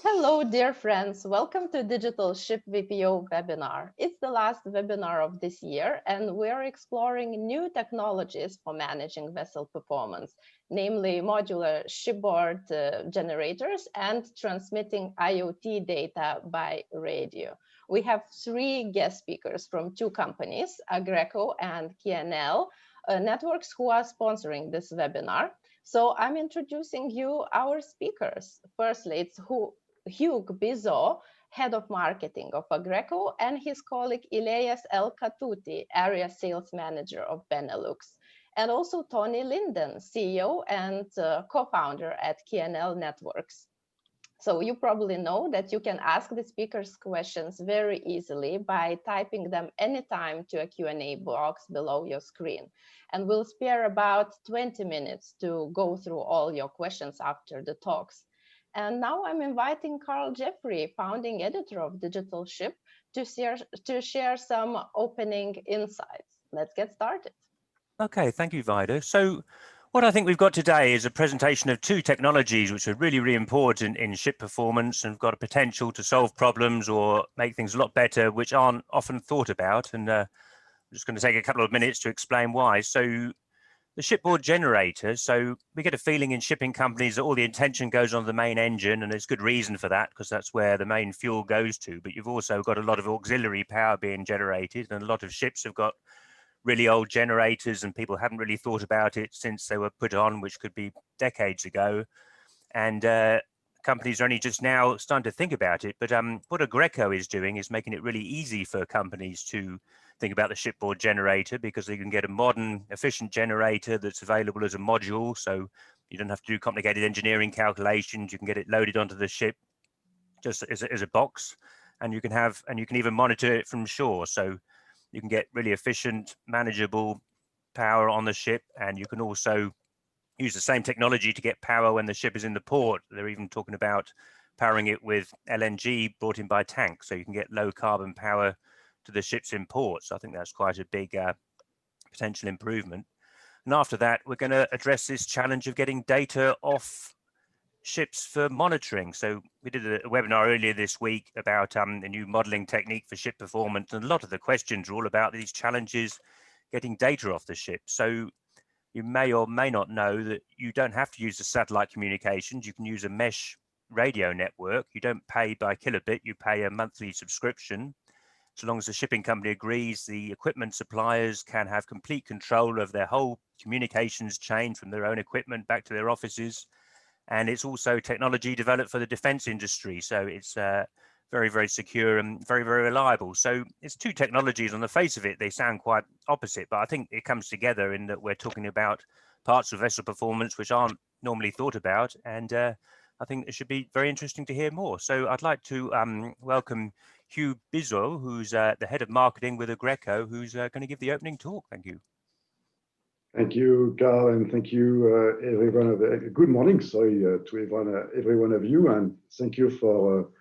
Hello, dear friends. Welcome to Digital Ship VPO webinar. It's the last webinar of this year, and we're exploring new technologies for managing vessel performance, namely modular shipboard generators and transmitting IoT data by radio. We have three guest speakers from two companies, Aggreko and KNL Networks, who are sponsoring this webinar. So I'm introducing you our speakers. Firstly, it's Hugues Bizot, Head of Marketing of Agrico, and his colleague Ilyeass Khattouti, Area Sales Manager of Benelux, and also Tony Linden, CEO and co-founder at Knl Networks. So you probably know that you can ask the speakers questions very easily by typing them anytime to a Q&A box below your screen. And we'll spare about 20 minutes to go through all your questions after the talks. And now I'm inviting Carl Jeffrey, founding editor of Digital Ship, to share some opening insights. Let's get started. Okay, thank you, Vida. So what I think we've got today is a presentation of two technologies which are really, really important in ship performance and have got a potential to solve problems or make things a lot better, which aren't often thought about. And I'm just going to take a couple of minutes to explain why. So the shipboard generator, so we get a feeling in shipping companies that all the attention goes on the main engine, and there's good reason for that because that's where the main fuel goes to. But you've also got a lot of auxiliary power being generated, and a lot of ships have got really old generators and people haven't really thought about it since they were put on, which could be decades ago. And companies are only just now starting to think about it. But what Agrico is doing is making it really easy for companies to think about the shipboard generator, because they can get a modern, efficient generator that's available as a module. So you don't have to do complicated engineering calculations. You can get it loaded onto the ship just as a box, and you can even monitor it from shore. So you can get really efficient, manageable power on the ship, and you can also use the same technology to get power when the ship is in the port. They're even talking about powering it with LNG brought in by tanks, so you can get low carbon power to the ships in port. So I think that's quite a big potential improvement. And after that, we're going to address this challenge of getting data off ships for monitoring. So we did a webinar earlier this week about a new modeling technique for ship performance, and a lot of the questions are all about these challenges getting data off the ship. So you may or may not know that you don't have to use the satellite communications. You can use a mesh radio network. You don't pay by kilobit, you pay a monthly subscription. So long as the shipping company agrees, the equipment suppliers can have complete control of their whole communications chain from their own equipment back to their offices. And it's also technology developed for the defense industry. So it's very, very secure and very, very reliable. So it's two technologies. On the face of it, they sound quite opposite, but I think it comes together in that we're talking about parts of vessel performance which aren't normally thought about. And I think it should be very interesting to hear more. So I'd like to welcome Hugues Bizot, who's the head of marketing with Agrico, who's going to give the opening talk. Thank you. Thank you, Carl, and thank you, everyone. Good morning, sorry, to every one of you, and thank you for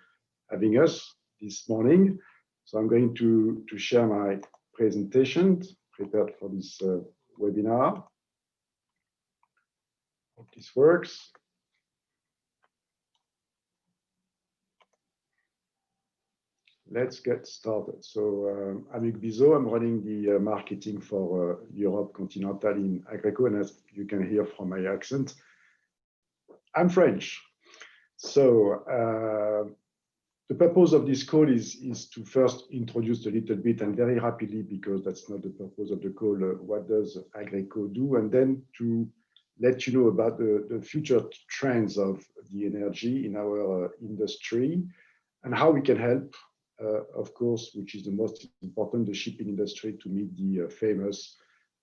having us this morning. So I'm going to share my presentation prepared for this webinar. Hope this works. Let's get started. So I'm Hugues Bizot. I'm running the marketing for Europe Continental in Agrico, and as you can hear from my accent, I'm French. So the purpose of this call is to first introduce a little bit, and very rapidly, because that's not the purpose of the call, what does Agrico do, and then to let you know about the future trends of the energy in our industry and how we can help, of course, which is the most important, the shipping industry to meet the famous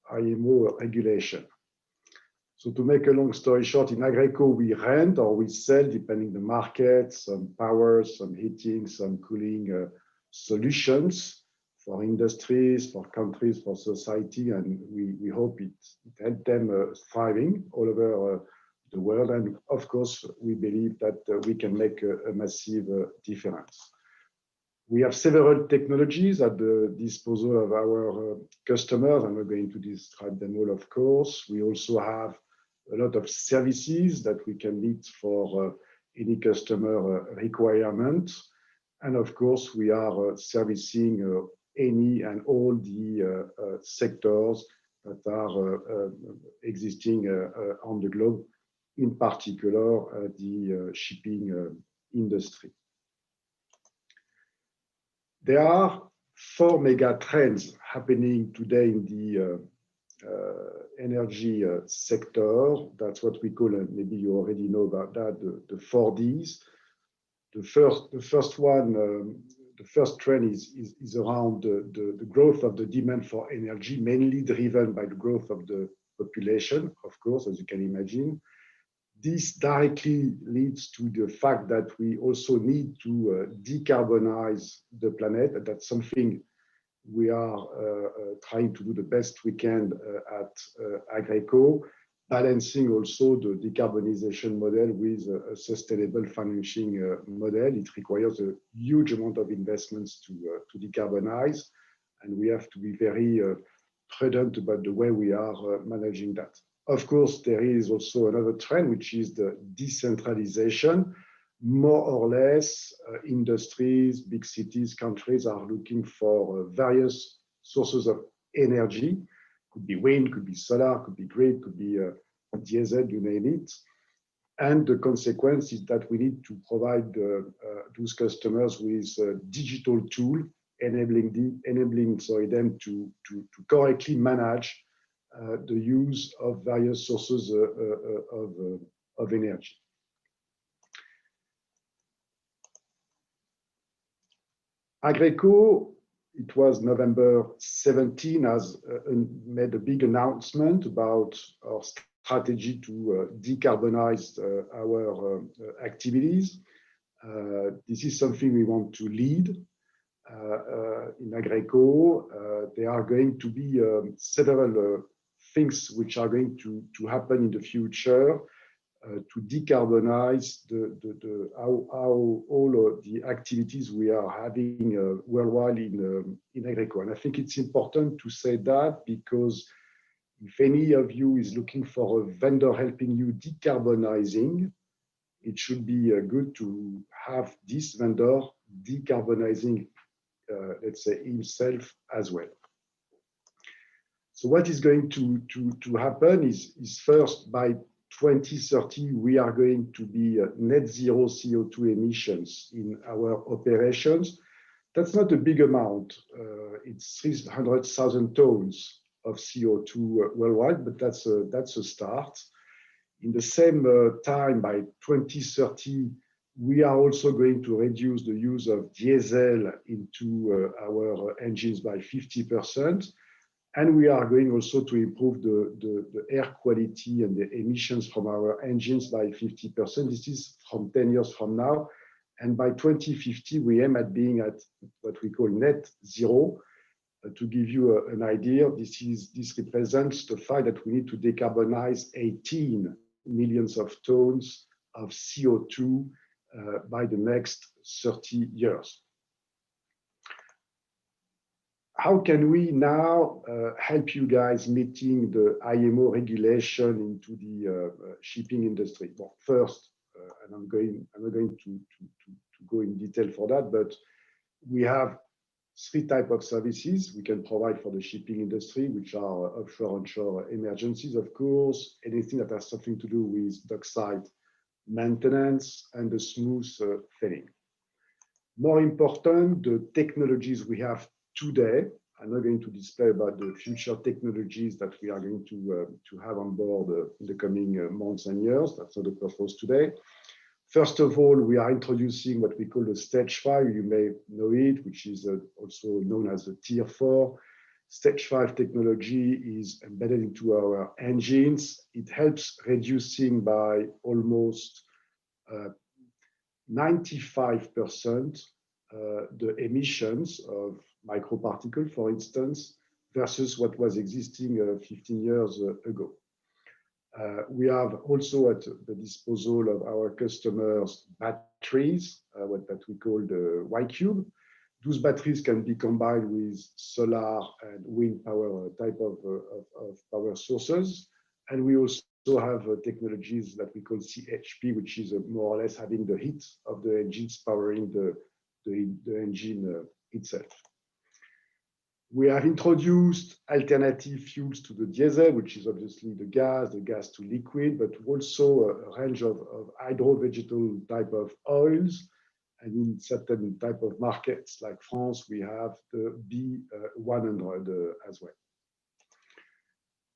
IMO regulation. So to make a long story short, in Agrico, we rent or we sell, depending the market, some power, some heating, some cooling solutions for industries, for countries, for society, and we hope it helps them thriving all over the world. And of course, we believe that we can make a massive difference. We have several technologies at the disposal of our customers, and we're going to describe them all, of course. We also have a lot of services that we can lead for any customer requirement. And of course, we are servicing any and all the sectors that are existing on the globe, in particular the shipping industry. There are 4 mega trends happening today in the energy sector. That's what we call, and maybe you already know about that, the 4Ds. The first one, the first trend is around the growth of the demand for energy, mainly driven by the growth of the population, of course, as you can imagine. This directly leads to the fact that we also need to decarbonize the planet, and that's something we are trying to do the best we can at Agrico, balancing also the decarbonization model with a sustainable financing model. It requires a huge amount of investments to decarbonize, and we have to be very prudent about the way we are managing that. Of course, there is also another trend, which is the decentralization. More or less, industries, big cities, countries are looking for various sources of energy. Could be wind, could be solar, could be grid, could be diesel, you name it. And the consequence is that we need to provide those customers with a digital tool, enabling them to correctly manage the use of various sources of energy. Agrico, it was November 17, has made a big announcement about our strategy to decarbonize our activities. This is something we want to lead in Agrico. There are going to be several things which are going to happen in the future to decarbonize how all of the activities we are having worldwide in Agrico. And I think it's important to say that, because if any of you is looking for a vendor helping you decarbonizing, it should be good to have this vendor decarbonizing, let's say, himself as well. So what is going to happen is first, by 2030, we are going to be net zero CO2 emissions in our operations. That's not a big amount. It's 300,000 tons of CO2 worldwide, but that's a start. In the same time, by 2030, we are also going to reduce the use of diesel into our engines by 50%. And we are going also to improve the air quality and the emissions from our engines by 50%. This is from 10 years from now. And by 2050, we aim at being at what we call net zero. To give you an idea, this represents the fact that we need to decarbonize 18 millions of tons of CO2 by the next 30 years. How can we now help you guys meeting the IMO regulation into the shipping industry? Well, first, and I'm not going to go in detail for that, but we have 3 types of services we can provide for the shipping industry, which are offshore, onshore emergencies, of course, anything that has something to do with dockside maintenance and the smooth sailing. More important, the technologies we have today. I'm not going to display about the future technologies that we are going to have on board in the coming months and years. That's not the purpose today. First of all, we are introducing what we call the Stage 5. You may know it, which is also known as the Tier 4. Stage 5 technology is embedded into our engines. It helps reducing by almost 95% the emissions of microparticles, for instance, versus what was existing 15 years ago. We have also at the disposal of our customers batteries, that we call the Y-Cube. Those batteries can be combined with solar and wind power type of power sources. And we also have technologies that we call CHP, which is more or less having the heat of the engines powering the engine itself. We have introduced alternative fuels to the diesel, which is obviously the gas to liquid, but also a range of hydro-vegetal type of oils. And in certain type of markets like France, we have the B100 as well.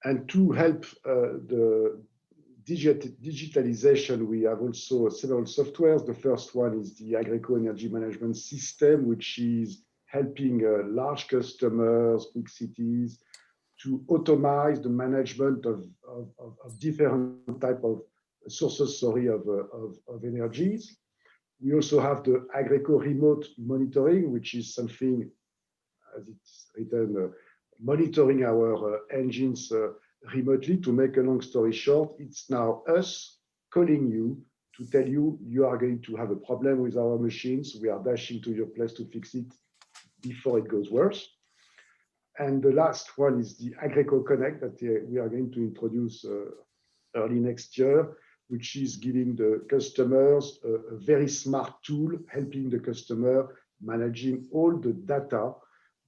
And to help the digitalization, we have also several softwares. The first one is the Agrico energy management system, which is helping large customers, big cities, to automate the management of different type of sources, of energies. We also have the Agrico remote monitoring, which is something, as it's written, monitoring our engines remotely. To make a long story short, it's now us calling you to tell you you are going to have a problem with our machines. We are dashing to your place to fix it before it goes worse. And the last one is the Aggreko Connect that we are going to introduce early next year, which is giving the customers a very smart tool, helping the customer managing all the data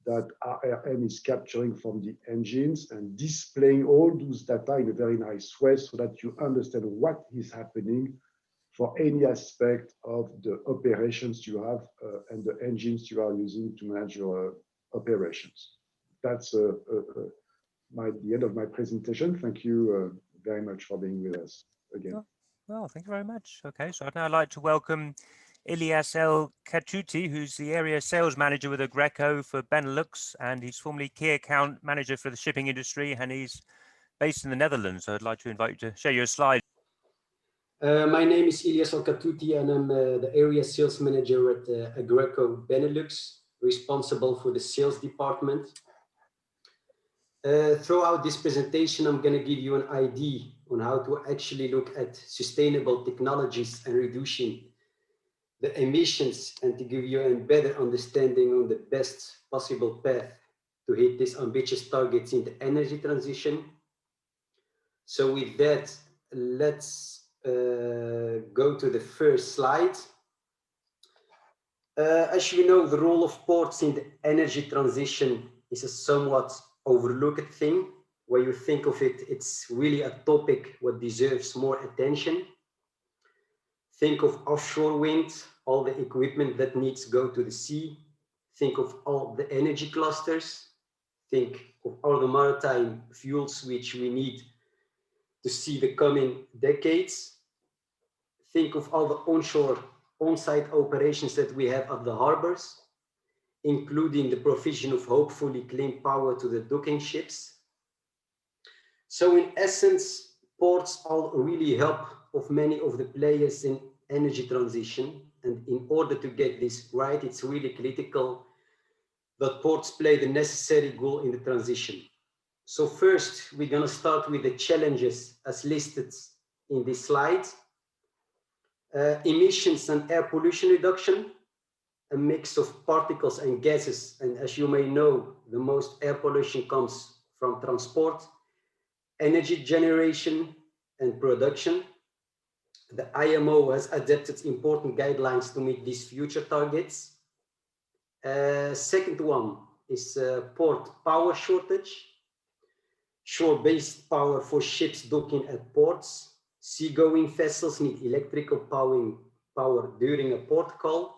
that ARM is capturing from the engines and displaying all those data in a very nice way so that you understand what is happening for any aspect of the operations you have and the engines you are using to manage your operations. That's the end of my presentation. Thank you very much for being with us again. Well, thank you very much. Okay, so I'd now like to welcome Ilyeass Khattouti, who's the area sales manager with Agrico for Benelux, and he's formerly key account manager for the shipping industry, and he's based in the Netherlands. So I'd like to invite you to share your slide. My name is Ilyeass Khattouti, and I'm the area sales manager at Aggreko Benelux, responsible for the sales department. Throughout this presentation, I'm going to give you an idea on how to actually look at sustainable technologies and reducing the emissions, and to give you a better understanding on the best possible path to hit these ambitious targets in the energy transition. So with that, let's go to the first slide. As you know, the role of ports in the energy transition is a somewhat overlooked thing. When you think of it, it's really a topic what deserves more attention. Think of offshore wind, all the equipment that needs to go to the sea. Think of all the energy clusters. Think of all the maritime fuels which we need to see the coming decades. Think of all the onshore, on-site operations that we have at the harbors, including the provision of hopefully clean power to the docking ships. So in essence, ports all really help of many of the players in energy transition. And in order to get this right, it's really critical that ports play the necessary role in the transition. So first, we're going to start with the challenges as listed in this slide. Emissions and air pollution reduction, a mix of particles and gases. And as you may know, the most air pollution comes from transport, energy generation and production. The IMO has adopted important guidelines to meet these future targets. Second one is port power shortage. Shore-based power for ships docking at ports. Seagoing vessels need electrical power during a port call.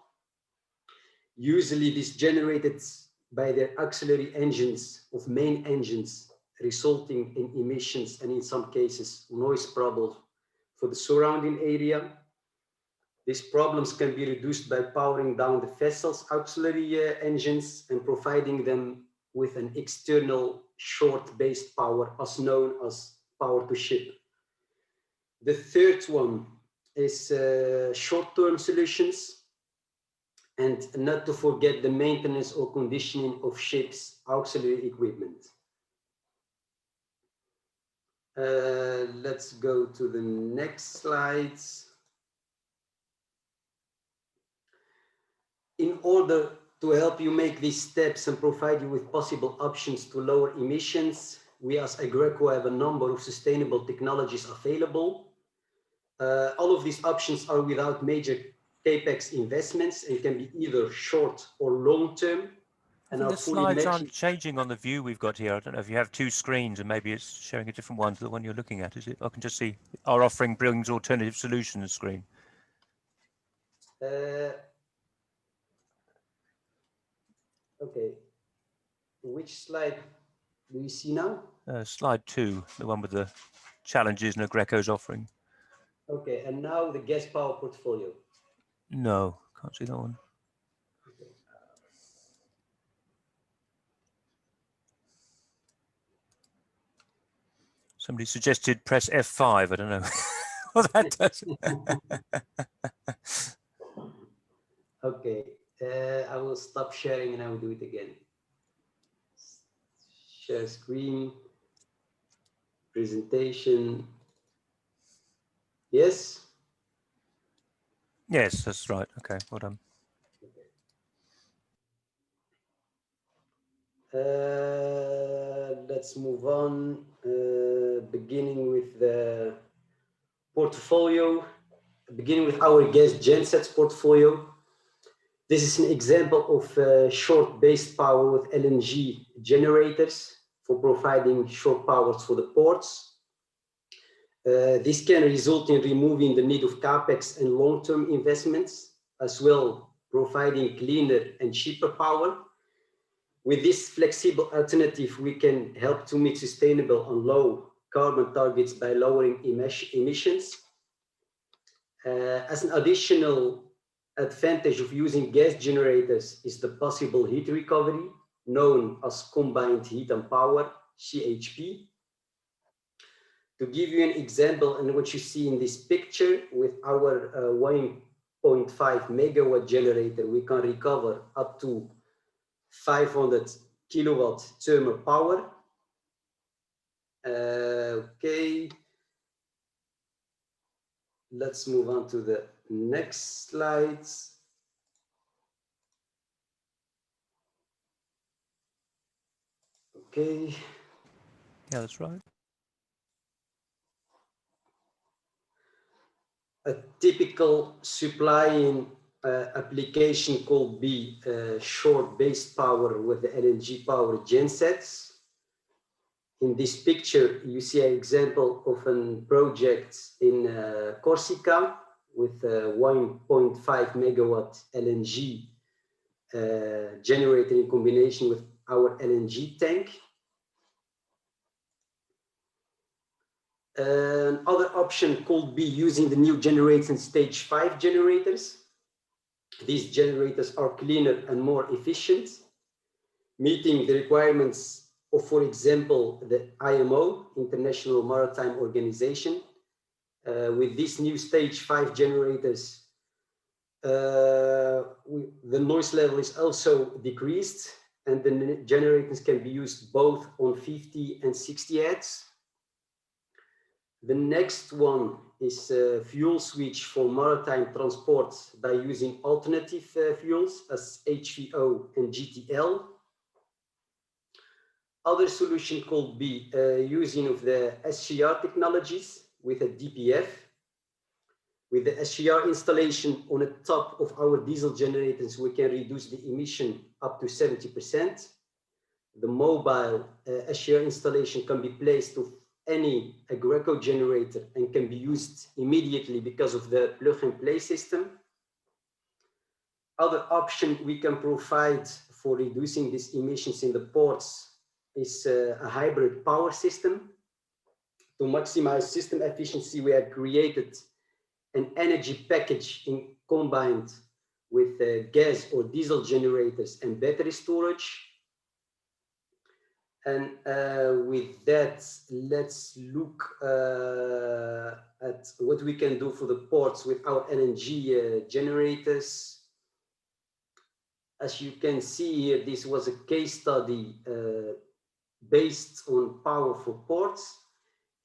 Usually this generated by their auxiliary engines of main engines, resulting in emissions and in some cases noise problems for the surrounding area. These problems can be reduced by powering down the vessel's auxiliary engines and providing them with an external short-based power, as known as power to ship. The third one is short-term solutions, and not to forget the maintenance or conditioning of ships' auxiliary equipment. Let's go to the next slides. In order to help you make these steps and provide you with possible options to lower emissions, we as Agrico have a number of sustainable technologies available. All of these options are without major capex investments and can be either short or long term. And the slides aren't changing on the view we've got here. I don't know if you have two screens and maybe it's showing a different one to the one you're looking at, is it? I can just see our offering brings alternative solutions screen. Okay. Which slide do you see now? Slide 2, the one with the challenges and Aggriko's offering. Okay, and now the gas power portfolio. No, can't see that one. Okay. Somebody suggested press F5. I don't know what that does. Okay, I will stop sharing and I will do it again. Share screen, presentation. Yes? Yes, that's right. Okay, well done. Let's move on, beginning with the portfolio, beginning with our gas gensets portfolio. This is an example of short base power with LNG generators for providing short powers for the ports. This can result in removing the need of capex and long-term investments, as well providing cleaner and cheaper power. With this flexible alternative, we can help to meet sustainable and low carbon targets by lowering emissions. As an additional advantage of using gas generators is the possible heat recovery, known as combined heat and power, CHP. To give you an example, and what you see in this picture, with our 1.5 megawatt generator, we can recover up to 500 kilowatt thermal power. Okay, let's move on to the next slides. Okay. Yeah, that's right. A typical supplying application could be short base power with the LNG power gensets. In this picture, you see an example of a project in Corsica with a 1.5 megawatt LNG generator in combination with our LNG tank. Another option could be using the new generation stage 5 generators. These generators are cleaner and more efficient, meeting the requirements of, for example, the IMO, International Maritime Organization. With these new stage 5 generators, the noise level is also decreased, and the generators can be used both on 50 and 60 Hertz. The next one is fuel switch for maritime transport by using alternative fuels as HVO and GTL. Other solution could be using of the SCR technologies with a DPF. With the SCR installation on the top of our diesel generators, we can reduce the emission up to 70%. The mobile SCR installation can be placed to any Aggreko generator and can be used immediately because of the plug-and-play system. Other option we can provide for reducing these emissions in the ports is a hybrid power system. To maximize system efficiency, we have created an energy package combined with gas or diesel generators and battery storage. And with that, let's look at what we can do for the ports with our LNG generators. As you can see here, this was a case study based on power for ports.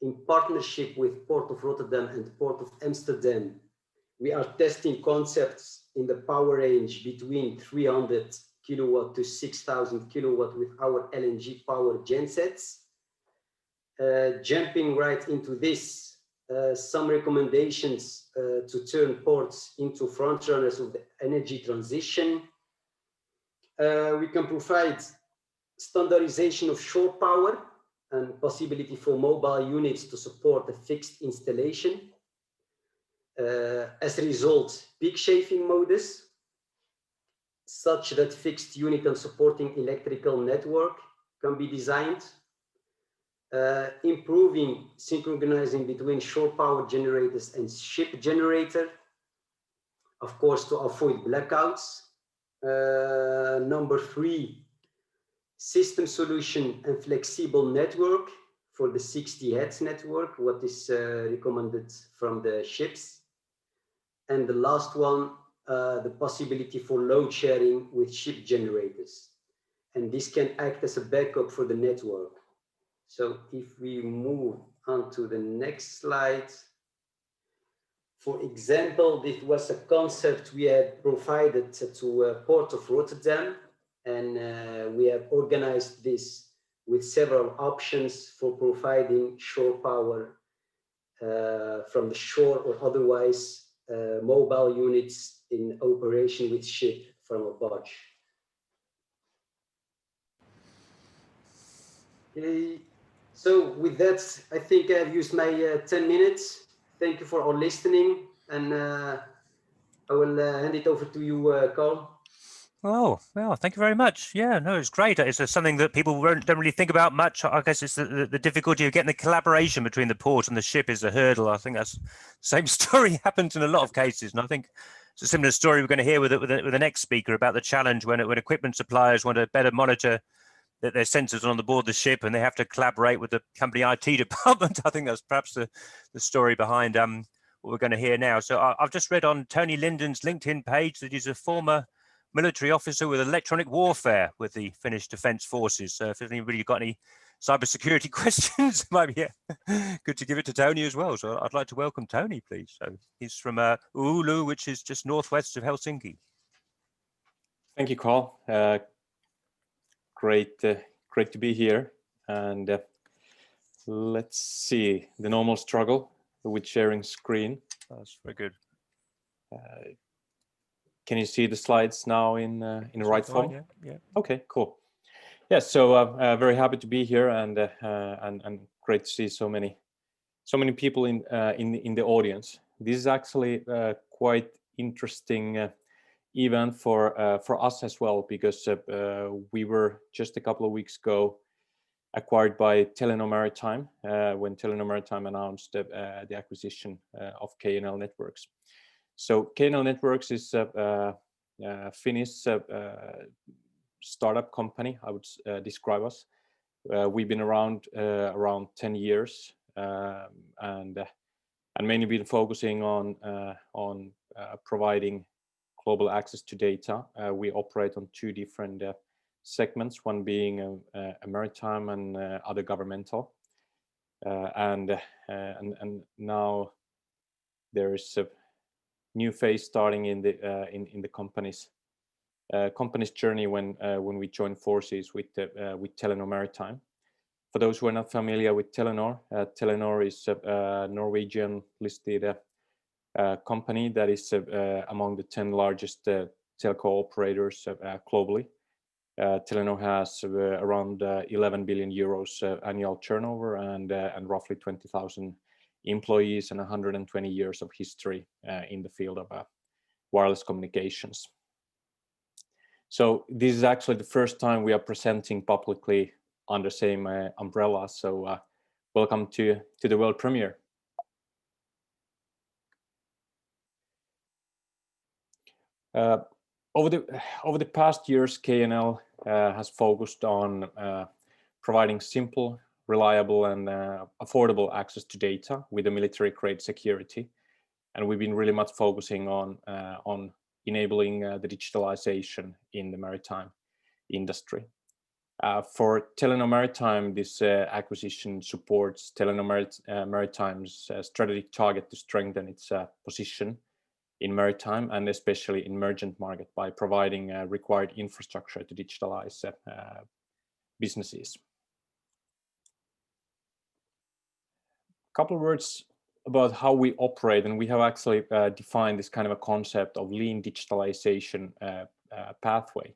In partnership with Port of Rotterdam and Port of Amsterdam, we are testing concepts in the power range between 300 kilowatt to 6,000 kilowatt with our LNG power gensets. jumping right into this, some recommendations to turn ports into frontrunners of the energy transition. We can provide standardization of shore power and possibility for mobile units to support a fixed installation. As a result, peak shaving modus, such that fixed unit and supporting electrical network can be designed. Improving synchronizing between shore power generators and ship generator, of course, to avoid blackouts. Number 3, system solution and flexible network for the 60 Hz network, what is recommended from the ships. And the last one, the possibility for load sharing with ship generators. And this can act as a backup for the network. So if we move on to the next slide. For example, this was a concept we had provided to Port of Rotterdam, and we have organized this with several options for providing shore power from the shore or otherwise mobile units in operation with ship from a barge. Okay, so with that, I think I've used my 10 minutes. Thank you for all listening, and I will hand it over to you, Carl. Oh, well, thank you very much. Yeah, no, it's great. It's something that people don't really think about much. I guess it's the difficulty of getting the collaboration between the port and the ship is a hurdle. I think that's the same story happens in a lot of cases. And I think it's a similar story we're going to hear with the next speaker about the challenge when equipment suppliers want to better monitor their sensors on the board of the ship and they have to collaborate with the company IT department. I think that's perhaps the story behind what we're going to hear now. So I've just read on Tony Linden's LinkedIn page that he's a former military officer with electronic warfare with the Finnish Defence Forces. So if anybody got any cybersecurity questions, it might be good to give it to Tony as well. So I'd like to welcome Tony, please. So he's from Oulu, which is just northwest of Helsinki. Thank you, Carl. Great to be here. And let's see the normal struggle with sharing screen. That's very good. Can you see the slides now in the right form? Yeah. Okay, cool. Yeah, so very happy to be here, and great to see so many people in the audience. This is actually quite interesting event for us as well, because we were just a couple of weeks ago acquired by Telenor Maritime when Telenor Maritime announced the acquisition of Knl Networks. So Knl Networks is a Finnish startup company, I would describe us. We've been around 10 years and mainly been focusing on providing global access to data. We operate on 2 different segments, one being a maritime and other governmental. And now there is a new phase starting in the company's journey when we joined forces with Telenor Maritime. For those who are not familiar with Telenor, Telenor is a Norwegian listed company that is among the 10 largest telco operators globally. Telenor has around 11 billion euros annual turnover and roughly 20,000 employees and 120 years of history in the field of wireless communications. So this is actually the first time we are presenting publicly under same umbrella. So welcome to the world premiere. Over the past years, KNL has focused on providing simple, reliable, and affordable access to data with a military-grade security, and we've been really much focusing on enabling the digitalization in the maritime industry. For Telenor Maritime, this acquisition supports Telenor Maritime's strategic target to strengthen its position in maritime and especially in emergent market by providing required infrastructure to digitalize businesses. couple of words about how we operate, and we have actually defined this kind of a concept of lean digitalization pathway.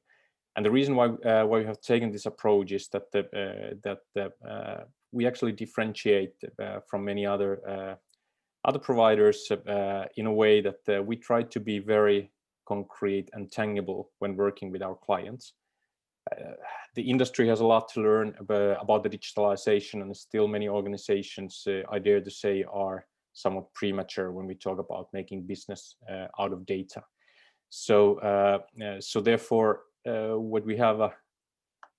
And the reason why we have taken this approach is that we actually differentiate from many other providers in a way that we try to be very concrete and tangible when working with our clients. The industry has a lot to learn about the digitalization, and still many organizations, I dare to say, are somewhat premature when we talk about making business out of data. So therefore, what we have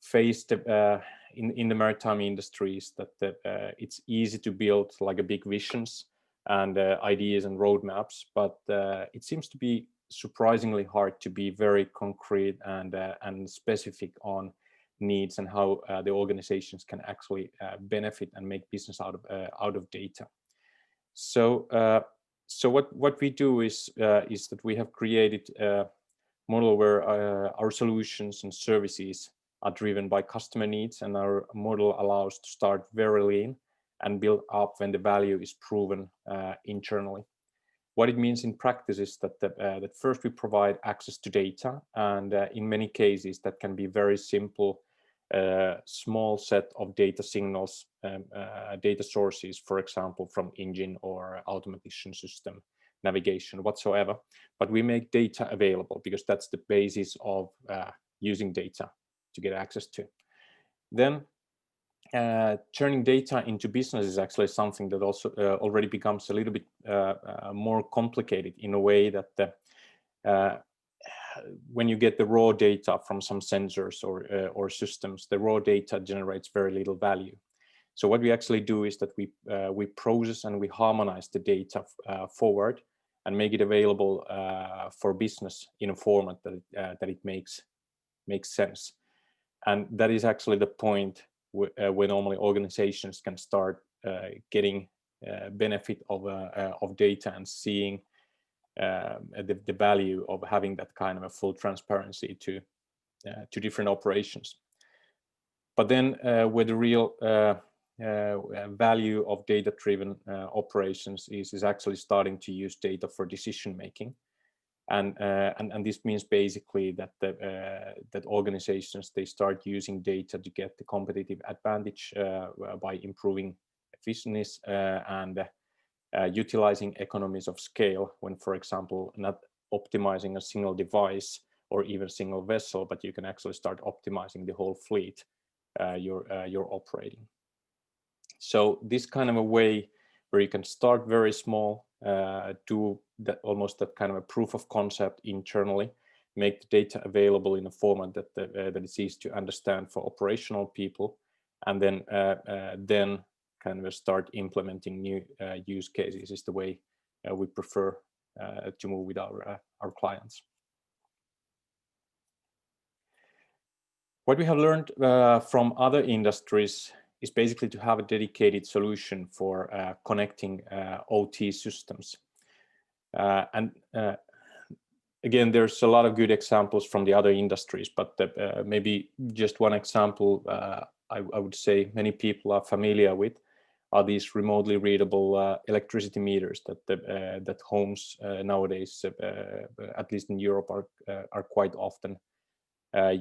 faced in the maritime industry is that it's easy to build like a big visions and ideas and roadmaps, but it seems to be surprisingly hard to be very concrete and specific on needs and how the organizations can actually benefit and make business out of data. So what we do is that we have created a model where our solutions and services are driven by customer needs, and our model allows to start very lean and build up when the value is proven internally. What it means in practice is that first we provide access to data, and in many cases that can be very simple, small set of data signals, data sources, for example, from engine or automation system, navigation, whatsoever. But we make data available because that's the basis of using data to get access to. Then turning data into business is actually something that also already becomes a little bit more complicated in a way that when you get the raw data from some sensors or systems, the raw data generates very little value. So what we actually do is that we process and we harmonize the data forward and make it available for business in a format that it makes sense. And that is actually the point where normally organizations can start getting benefit of data and seeing the value of having that kind of a full transparency to different operations. But then where the real value of data-driven operations is actually starting to use data for decision making. And this means basically that that organizations, they start using data to get the competitive advantage by improving efficiency and utilizing economies of scale when, for example, not optimizing a single device or even single vessel, but you can actually start optimizing the whole fleet you're operating. So this kind of a way where you can start very small, do that almost that kind of a proof of concept internally, make the data available in a format that is easy to understand for operational people, and then kind of start implementing new use cases is the way we prefer to move with our clients. What we have learned from other industries is basically to have a dedicated solution for connecting OT systems. Again, there's a lot of good examples from the other industries, but maybe just one example I would say many people are familiar with are these remotely readable electricity meters that homes nowadays, at least in Europe, are quite often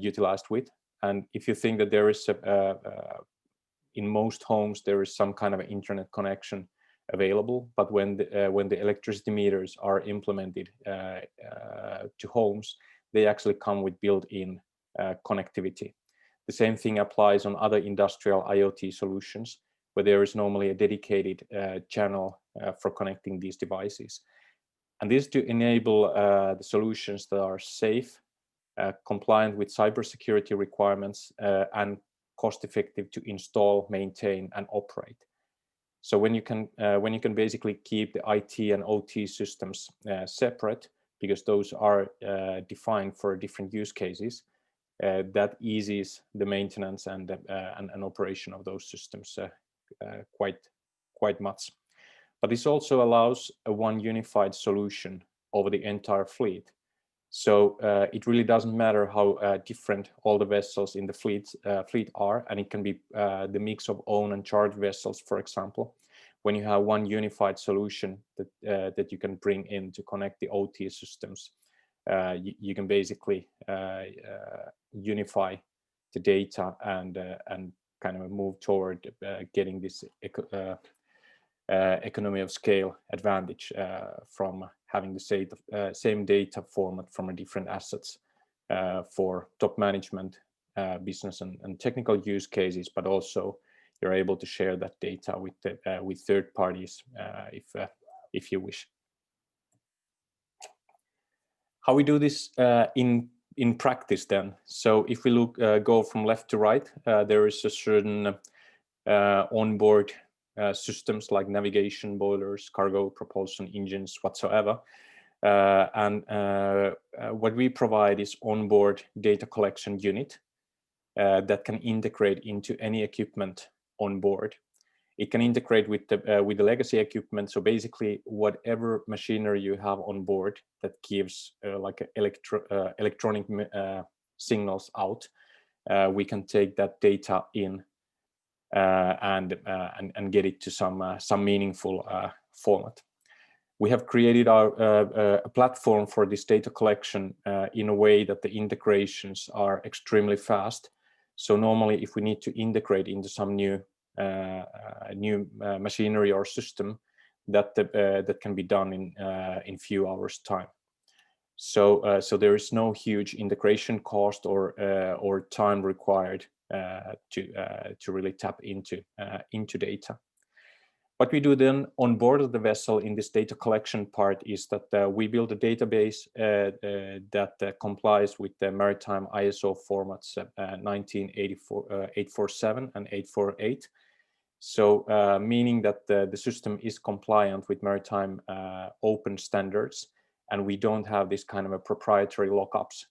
utilized with. And if you think that there is in most homes there is some kind of internet connection available, but when the electricity meters are implemented to homes, they actually come with built-in connectivity. The same thing applies on other industrial IoT solutions, where there is normally a dedicated channel for connecting these devices. And this to enable the solutions that are safe, compliant with cybersecurity requirements, and cost-effective to install, maintain, and operate. So when you can basically keep the IT and OT systems separate, because those are defined for different use cases, that eases the maintenance and operation of those systems quite much. But this also allows a one unified solution over the entire fleet. So it really doesn't matter how different all the vessels in the fleet are, and it can be the mix of own and chartered vessels, for example. when you have one unified solution that you can bring in to connect the OT systems, you can basically unify the data and kind of move toward getting this economy of scale advantage from having the same data format from a different assets for top management, business and technical use cases, but also you're able to share that data with third parties if you wish. How we do this in practice then? So if we go from left to right, there is a certain onboard systems like navigation, boilers, cargo, propulsion, engines, whatsoever. And what we provide is onboard data collection unit that can integrate into any equipment on board. It can integrate with the legacy equipment. So basically, whatever machinery you have on board that gives like electronic signals out, we can take that data in and get it to some meaningful format. We have created a platform for this data collection in a way that the integrations are extremely fast. So normally, if we need to integrate into some new machinery or system, that can be done in few hours time. So there is no huge integration cost or time required to really tap into data. What we do then on board of the vessel in this data collection part is that we build a database that complies with the Maritime ISO formats 19847 and 848. So meaning that the system is compliant with Maritime open standards, and we don't have this kind of a proprietary lockups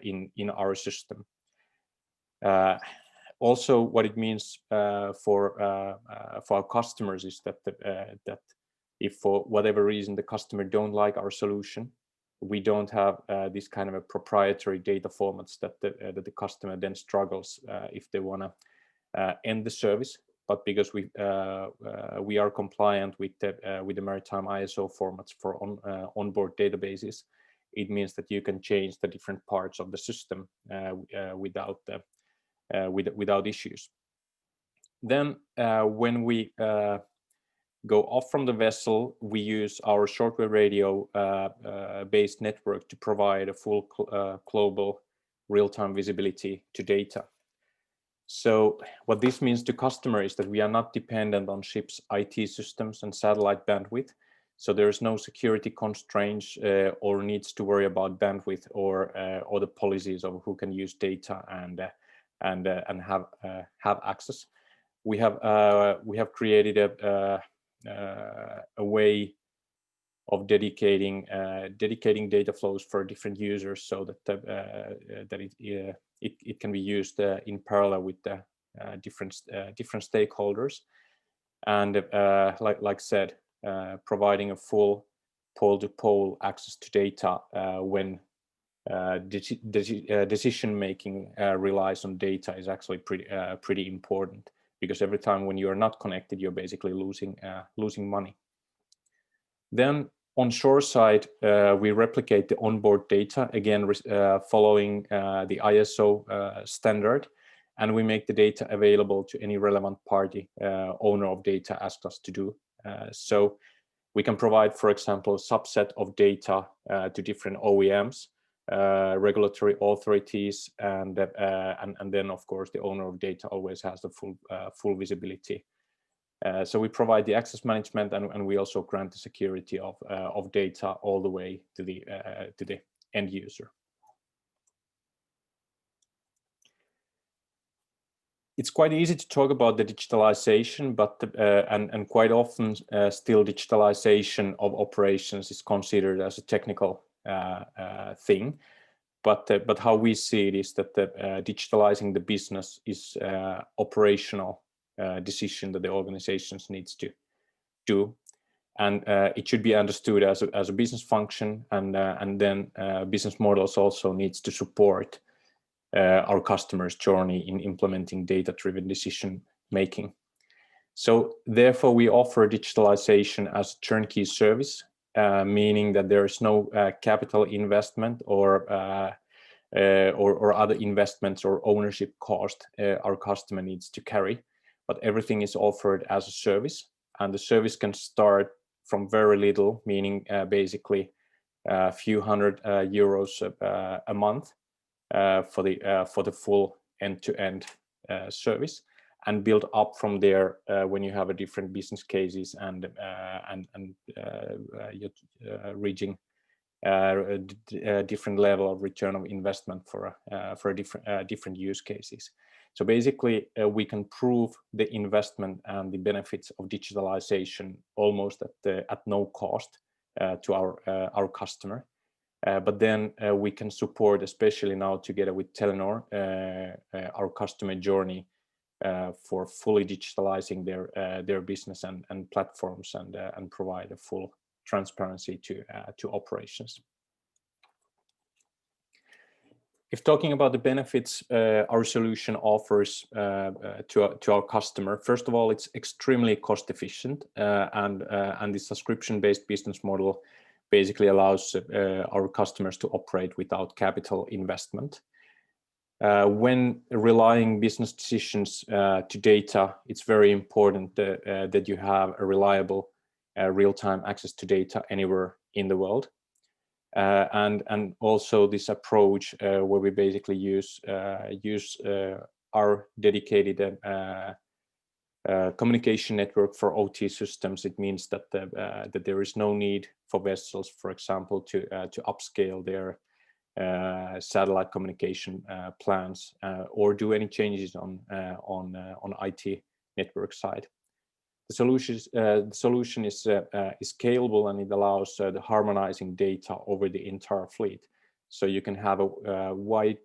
in our system. Also, what it means for our customers is that if for whatever reason the customer don't like our solution, we don't have this kind of a proprietary data formats that the customer then struggles if they want to end the service. But because we are compliant with the Maritime ISO formats for onboard databases, it means that you can change the different parts of the system without issues. Then when we go off from the vessel, we use our shortwave radio based network to provide a full global real-time visibility to data. So what this means to customers is that we are not dependent on ships' IT systems and satellite bandwidth. So there is no security constraints or needs to worry about bandwidth or the policies of who can use data and have access. We have created a way of dedicating data flows for different users so that it can be used in parallel with the different stakeholders, and like said, providing a full pole-to-pole access to data when decision making relies on data is actually pretty important, because every time when you are not connected, you're basically losing money. Then on shore side, we replicate the onboard data, again following the ISO standard, and we make the data available to any relevant party owner of data asks us to do. So we can provide, for example, a subset of data to different OEMs, regulatory authorities, and then of course the owner of data always has the full visibility. So we provide the access management, and we also grant the security of data all the way to the end user. It's quite easy to talk about the digitalization, but and quite often still digitalization of operations is considered as a technical thing. But how we see it is that digitalizing the business is operational decision that the organizations needs to do, and it should be understood as a business function, and then business models also needs to support our customers' journey in implementing data-driven decision making. So therefore, we offer digitalization as turnkey service, meaning that there is no capital investment or other investments or ownership cost our customer needs to carry, but everything is offered as a service, and the service can start from very little, meaning basically a few hundred euros a month for the full end-to-end service, and build up from there when you have a different business cases and reaching a different level of return of investment for different use cases. So basically, we can prove the investment and the benefits of digitalization almost at no cost to our customer. But then we can support, especially now together with Telenor, our customer journey for fully digitalizing their business and platforms and provide a full transparency to operations. If talking about the benefits our solution offers to our customer, first of all, it's extremely cost efficient, and the subscription-based business model basically allows our customers to operate without capital investment. When relying business decisions to data, it's very important that you have a reliable real-time access to data anywhere in the world. And also this approach where we basically use our dedicated communication network for OT systems. It means that that there is no need for vessels, for example, to upscale their satellite communication plans or do any changes on IT network side. The solution is scalable, and it allows the harmonizing data over the entire fleet. So you can have a wide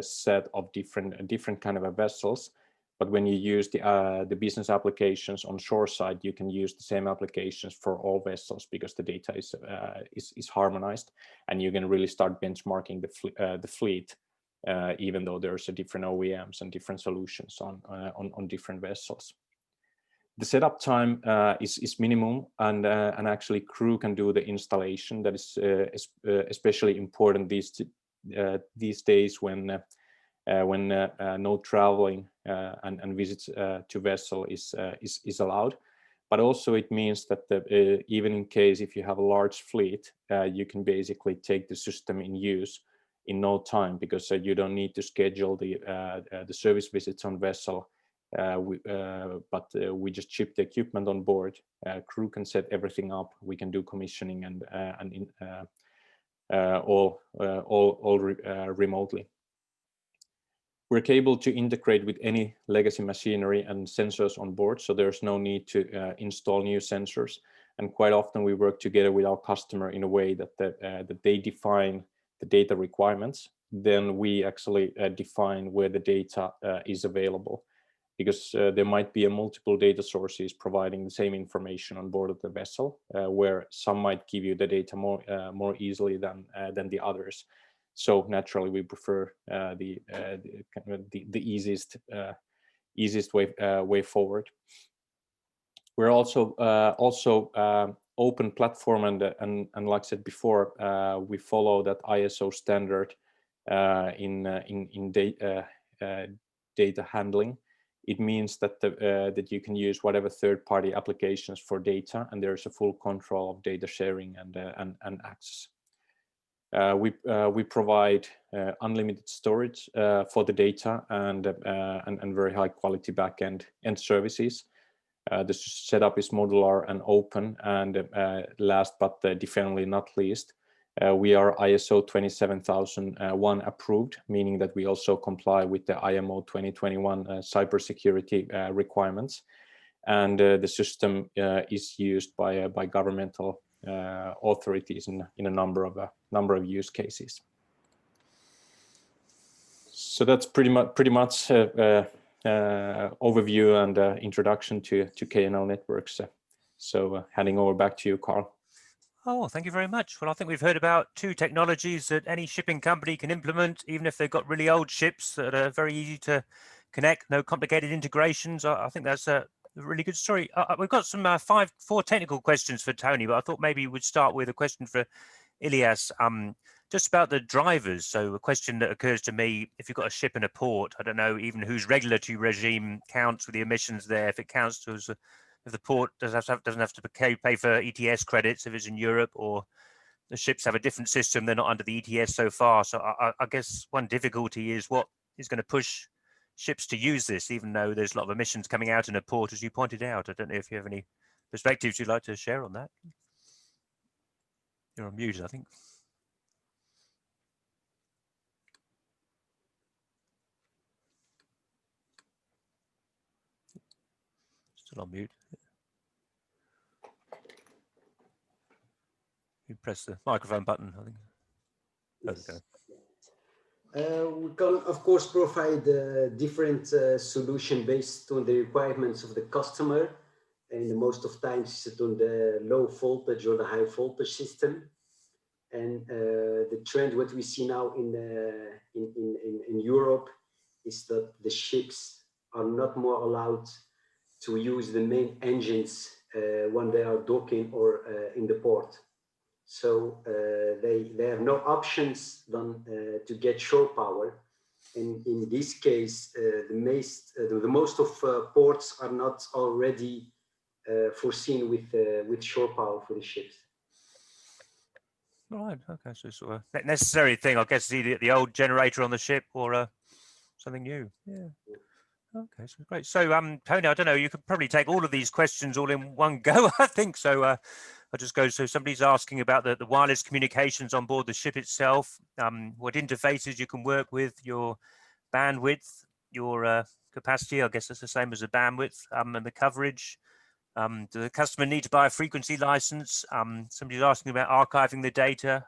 set of different kind of vessels, but when you use the business applications on shore side, you can use the same applications for all vessels because the data is harmonized, and you can really start benchmarking the fleet, even though there's a different OEMs and different solutions on different vessels. The setup time is minimum, and actually crew can do the installation. That is especially important these days when no traveling and visits to vessel is allowed. But also it means that even in case if you have a large fleet, you can basically take the system in use in no time, because you don't need to schedule the service visits on vessel. But we just ship the equipment on board. Crew can set everything up. We can do commissioning and all remotely. We're able to integrate with any legacy machinery and sensors on board, so there's no need to install new sensors. And quite often we work together with our customer in a way that they define the data requirements. Then we actually define where the data is available, because there might be multiple data sources providing the same information on board of the vessel, where some might give you the data more easily than the others. So naturally, we prefer the easiest way forward. We're also open platform, and like I said before, we follow that ISO standard in data handling. It means that that you can use whatever third-party applications for data, and there's a full control of data sharing and access. We provide unlimited storage for the data and very high quality backend services. The setup is modular and open, and last but definitely not least, we are ISO 27001 approved, meaning that we also comply with the IMO 2021 cybersecurity requirements, and the system is used by governmental authorities in a number of use cases. So that's pretty much overview and introduction to KNL Networks. So handing over back to you, Carl. Oh, thank you very much. Well, I think we've heard about two technologies that any shipping company can implement, even if they've got really old ships that are very easy to connect, no complicated integrations. I think that's a really good story. We've got some four technical questions for Tony, but I thought maybe we'd start with a question for Ilyeass, just about the drivers. So a question that occurs to me, if you've got a ship in a port, I don't know even whose regulatory regime counts with the emissions there. If it counts to, if the port doesn't have to pay for ETS credits if it's in Europe, or the ships have a different system, they're not under the ETS so far. So I guess one difficulty is what is going to push ships to use this, even though there's a lot of emissions coming out in a port, as you pointed out. I don't know if you have any perspectives you'd like to share on that. You're on mute, I think. Still on mute. You press the microphone button, I think. Yes. Okay. We can, of course, provide different solution based on the requirements of the customer, and most of times it's on the low voltage or the high voltage system. And the trend, what we see now in Europe, is that the ships are not more allowed to use the main engines when they are docking or in the port. So they have no options than to get shore power. And in this case, the most of ports are not already foreseen with shore power for the ships. Right. Okay. So sort of a necessary thing, I guess, is either the old generator on the ship or something new. Yeah. Okay. So great. So Tony, I don't know. You could probably take all of these questions all in one go, I think. So I'll just go. So somebody's asking about the wireless communications on board the ship itself. What interfaces you can work with, your bandwidth, your capacity. I guess that's the same as the bandwidth, and the coverage. Do the customer need to buy a frequency license? Somebody's asking about archiving the data.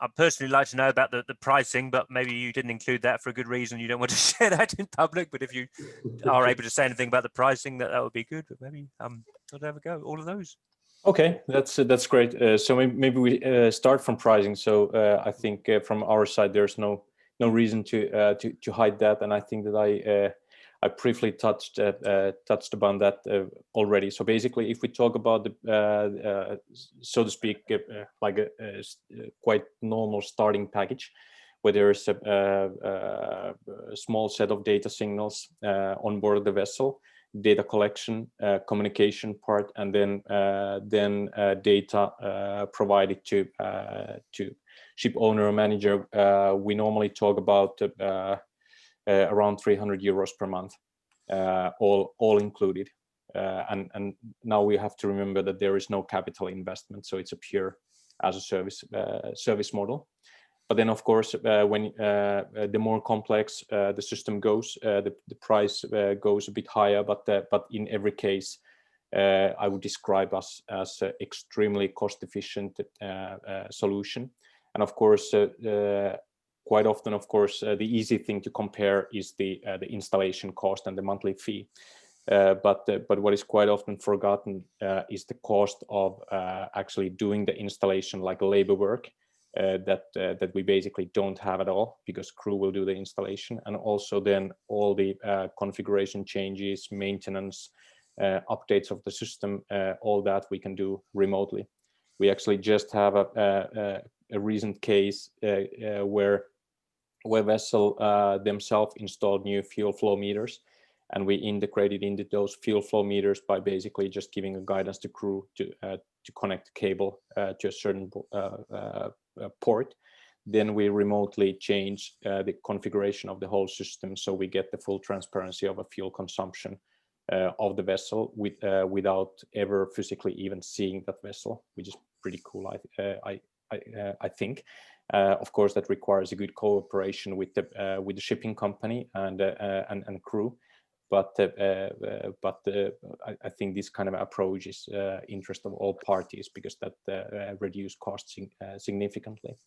I'd personally like to know about the pricing, but maybe you didn't include that for a good reason. You don't want to share that in public, but if you are able to say anything about the pricing, that would be good. But maybe I'll have a go. All of those. Okay, that's great. So maybe we start from pricing. So I think from our side, there's no reason to hide that, and I think that I briefly touched upon that already. So basically, if we talk about the so to speak, like a quite normal starting package, where there is a small set of data signals on board the vessel, data collection, communication part, and then data provided to ship owner or manager. We normally talk about around 300 euros per month, all included. And now we have to remember that there is no capital investment, so it's a pure as a service model. But then, of course, when the more complex the system goes, the price goes a bit higher. But in every case, I would describe us as an extremely cost-efficient solution. And of course, quite often, of course, the easy thing to compare is the installation cost and the monthly fee. But what is quite often forgotten is the cost of actually doing the installation, like labor work, that we basically don't have at all, because crew will do the installation, and also then all the configuration changes, maintenance, updates of the system, all that we can do remotely. We actually just have a recent case where vessel themselves installed new fuel flow meters, and we integrated into those fuel flow meters by basically just giving a guidance to crew to connect the cable to a certain port. Then we remotely change the configuration of the whole system, so we get the full transparency of a fuel consumption of the vessel without ever physically even seeing that vessel, which is pretty cool, I think. Of course, that requires a good cooperation with the shipping company and crew. But I think this kind of approach is interest of all parties, because that reduce costs significantly.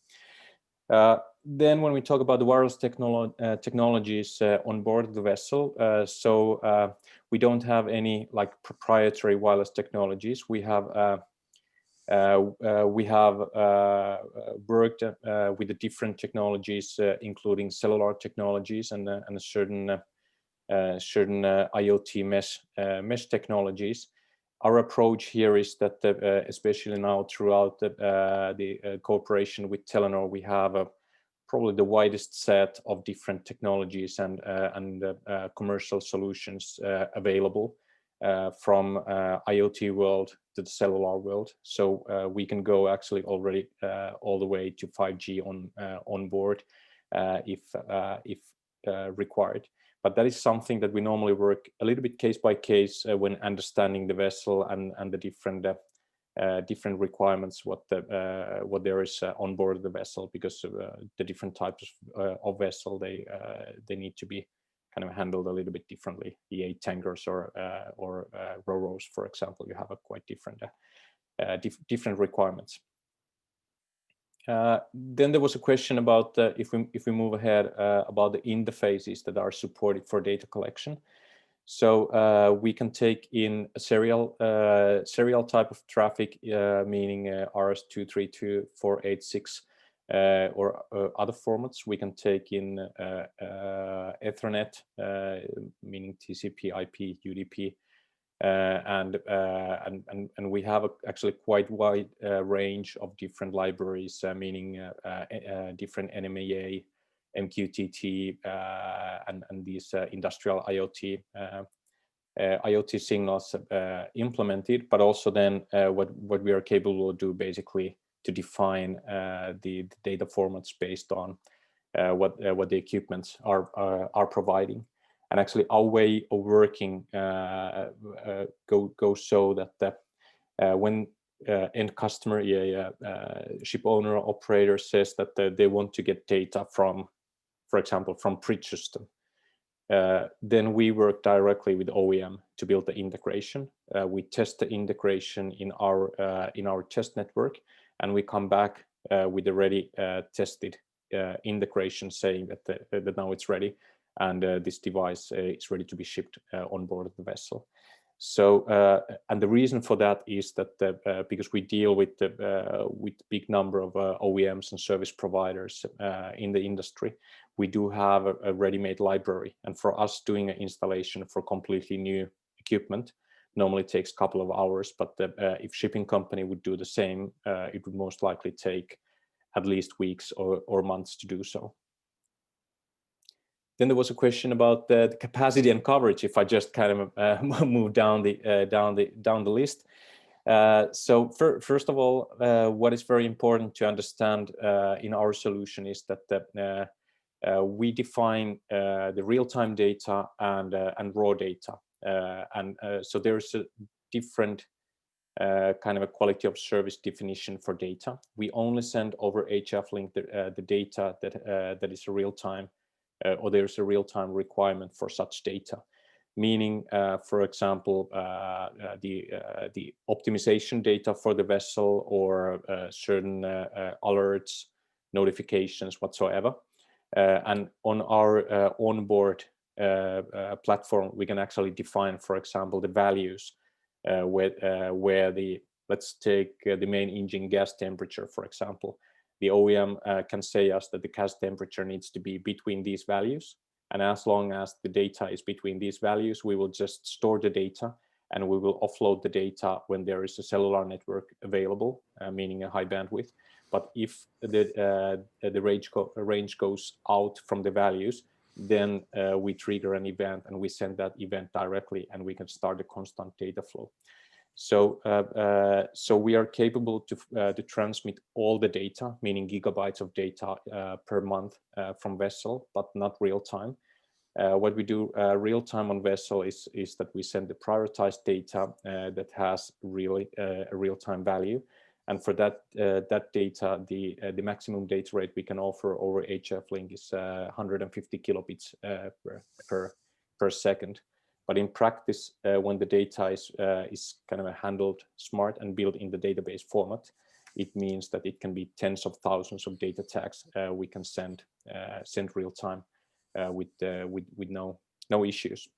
Then when we talk about the wireless technologies on board the vessel, so we don't have any like proprietary wireless technologies. We have worked with the different technologies, including cellular technologies and a certain certain IoT mesh technologies. Our approach here is that, especially now throughout the cooperation with Telenor, we have probably the widest set of different technologies and commercial solutions available, from IoT world to the cellular world. So we can go actually already all the way to 5G on board if required. But that is something that we normally work a little bit case by case when understanding the vessel and the different requirements what there is on board the vessel, because the different types of vessel they need to be kind of handled a little bit differently. The tankers or ro-ros, for example, you have a quite different different requirements. Then there was a question about if we move ahead about the interfaces that are supported for data collection. So we can take in a serial type of traffic, meaning RS-232, 486, or other formats. We can take in Ethernet, meaning TCP/IP, UDP. And we have actually quite wide range of different libraries, meaning different NMEA, MQTT, and these industrial IoT signals implemented, but also then what we are capable of do basically to define the data formats based on what the equipments are providing. And actually our way of working goes so that when end customer, ship owner or operator says that they want to get data from, for example, from bridge system, then we work directly with OEM to build the integration. We test the integration in our test network, and we come back with a ready tested integration saying that now it's ready, and this device is ready to be shipped on board the vessel. So, and the reason for that is that because we deal with big number of OEMs and service providers in the industry, we do have a ready-made library. And for us, doing an installation for completely new equipment normally takes a couple of hours. But if shipping company would do the same, it would most likely take at least weeks or months to do so. Then there was a question about the capacity and coverage. If I just kind of move down the list. So first of all, what is very important to understand in our solution is that we define the real-time data and raw data, so there's a different kind of a quality of service definition for data. We only send over HF link the data that is real-time. Or there's a real-time requirement for such data, meaning, for example, the optimization data for the vessel or certain alerts, notifications, whatsoever. And on our onboard platform, we can actually define, for example, the values where let's take the main engine gas temperature, for example. The OEM can say us that the gas temperature needs to be between these values. And as long as the data is between these values, we will just store the data and we will offload the data when there is a cellular network available, meaning a high bandwidth. But if the range goes out from the values, then we trigger an event and we send that event directly and we can start a constant data flow. So, so we are capable to transmit all the data, meaning gigabytes of data per month from vessel, but not real time. What we do real time on vessel is that we send the prioritized data that has really a real time value, and for that data, the maximum data rate we can offer over HF link is 150 kilobits per second. But in practice, when the data is kind of handled smart and built in the database format, it means that it can be tens of thousands of data tags we can send real time with no issues.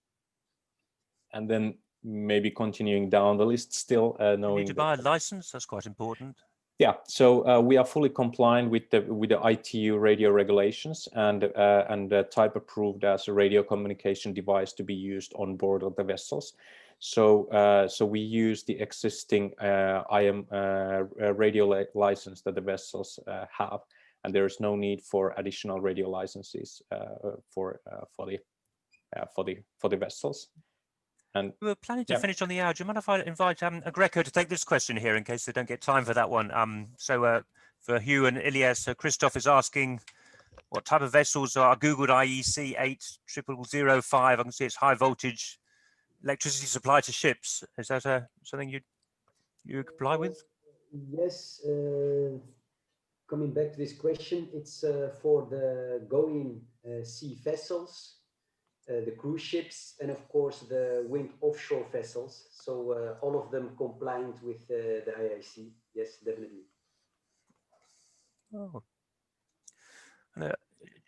And then maybe continuing down the list still, knowing you need to buy a license. That's quite important. Yeah, so we are fully compliant with the ITU radio regulations and type approved as a radio communication device to be used on board of the vessels. So we use the existing IM radio license that the vessels have, and there is no need for additional radio licenses for the vessels. And we were planning to finish on the hour. Do you mind if I invite Aggreko to take this question here in case they don't get time for that one? So for Hugues and Ilyeass, Christoph is asking what type of vessels are Googled IEC 80005. I can see it's high voltage electricity supply to ships. Is that something you comply with? Yes. Coming back to this question, it's for the going sea vessels, the cruise ships, and of course the wind offshore vessels. So all of them compliant with the IIC. Yes, definitely. Oh.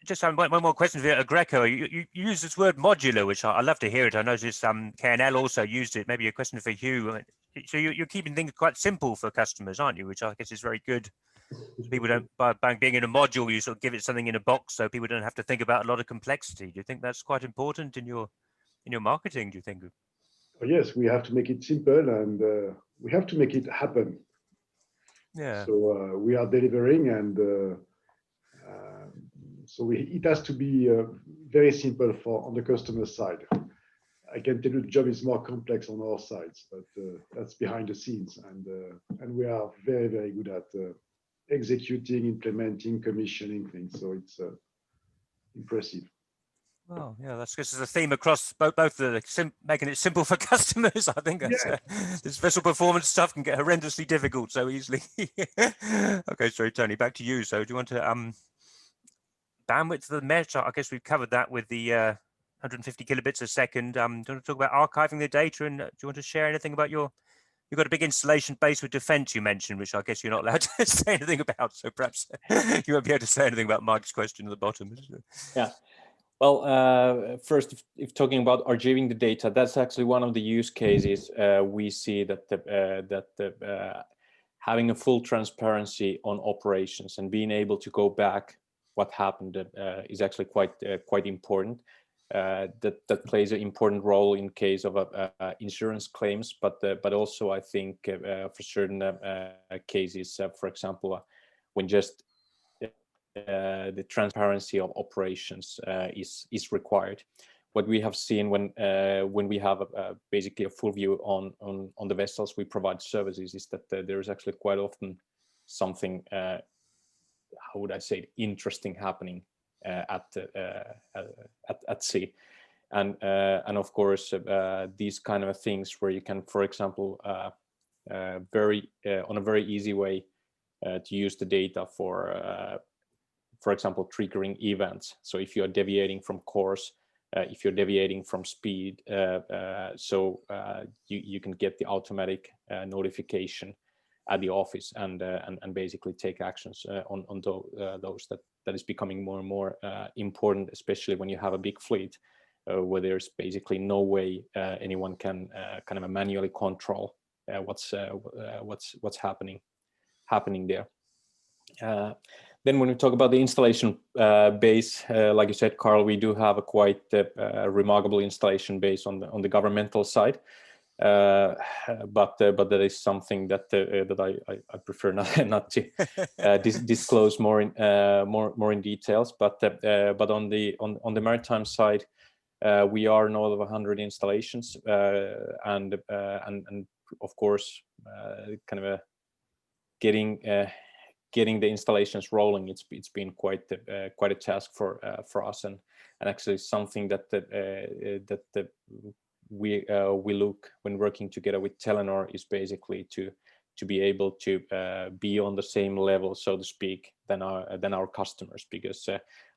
Just one more question for you, Aggreko. You use this word modular, which I love to hear it. I noticed KNL also used it. Maybe a question for Hugues. So you're keeping things quite simple for customers, aren't you? Which I guess is very good. So people don't, by being in a module, you sort of give it something in a box, so people don't have to think about a lot of complexity. Do you think that's quite important in your marketing? Do you think? Oh, yes, we have to make it simple, and we have to make it happen. Yeah. So we are delivering, and so it has to be very simple on the customer side. I can tell you the job is more complex on our sides, but that's behind the scenes, and we are very, very good at executing, implementing, commissioning things. So it's impressive. Well, yeah, this is a theme across both making it simple for customers. I think that's, this vessel performance stuff can get horrendously difficult so easily. Okay, sorry, Tony, back to you. So do you want to bandwidth of the mesh? I guess we've covered that with the 150 kilobits a second. Do you want to talk about archiving the data, and do you want to share anything about you've got a big installation base with defense you mentioned, which I guess you're not allowed to say anything about. So perhaps you won't be able to say anything about Mike's question at the bottom. Yeah. Well, first, if talking about archiving the data, that's actually one of the use cases we see that having a full transparency on operations and being able to go back what happened is actually quite important. That plays an important role in case of insurance claims, but also I think for certain cases, for example, when just the transparency of operations is required. What we have seen when we have basically a full view on the vessels we provide services is that there is actually quite often something, how would I say, interesting happening at sea, and of course these kind of things where you can, for example, on a very easy way to use the data for example, triggering events. So if you are deviating from course, if you're deviating from speed, so you can get the automatic notification at the office and basically take actions on those that is becoming more and more important, especially when you have a big fleet where there's basically no way anyone can kind of manually control what's happening there. Then when we talk about the installation base, like you said, Carl, we do have a quite remarkable installation base on the governmental side, but that is something that I prefer not to disclose more in details. But on the maritime side, we are north of 100 installations, and of course, kind of getting the installations rolling, it's been quite a task for us, and actually something that we look when working together with Telenor is basically to be able to be on the same level, so to speak, than our customers, because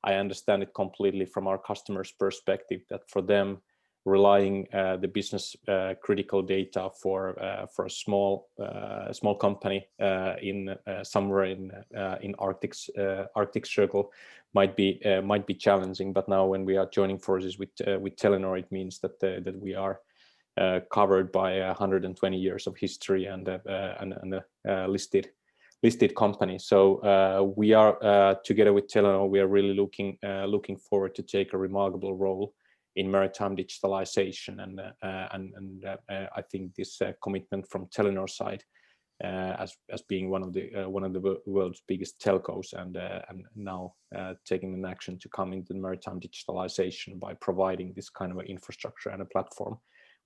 I understand it completely from our customers' perspective that for them, relying the business critical data for a small company in somewhere in Arctic Circle might be challenging. But now when we are joining forces with Telenor, it means that we are covered by 120 years of history and listed listed company. So we are together with Telenor, we are really looking forward to take a remarkable role in maritime digitalization, and I think this commitment from Telenor side, as being one of the world's biggest telcos, and now taking an action to come into the maritime digitalization by providing this kind of an infrastructure and a platform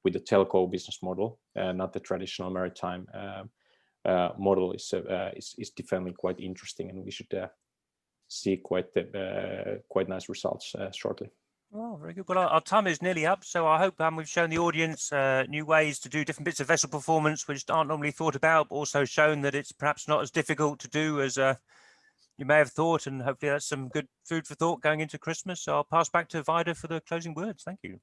with the telco business model, not the traditional maritime model, is definitely quite interesting, and we should see quite nice results shortly. Oh, very good. Well, our time is nearly up, so I hope we've shown the audience new ways to do different bits of vessel performance which aren't normally thought about, but also shown that it's perhaps not as difficult to do as you may have thought, and hopefully that's some good food for thought going into Christmas. So I'll pass back to Vida for the closing words. Thank you.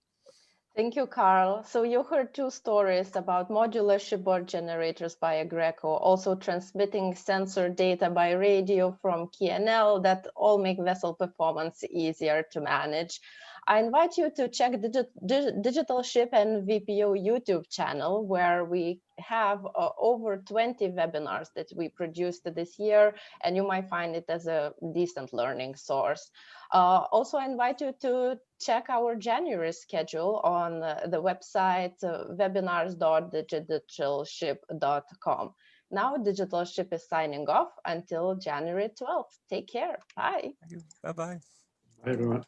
Thank you, Carl. So you heard two stories about modular shipboard generators by Aggreko, also transmitting sensor data by radio from KNL that all make vessel performance easier to manage. I invite you to check Digital Ship and VPO YouTube channel, where we have over 20 webinars that we produced this year, and you might find it as a decent learning source. Also, I invite you to check our January schedule on the website webinars.digitalship.com. Now, Digital Ship is signing off until January 12th. Take care. Bye. Thank you. Bye-bye. Bye, everyone.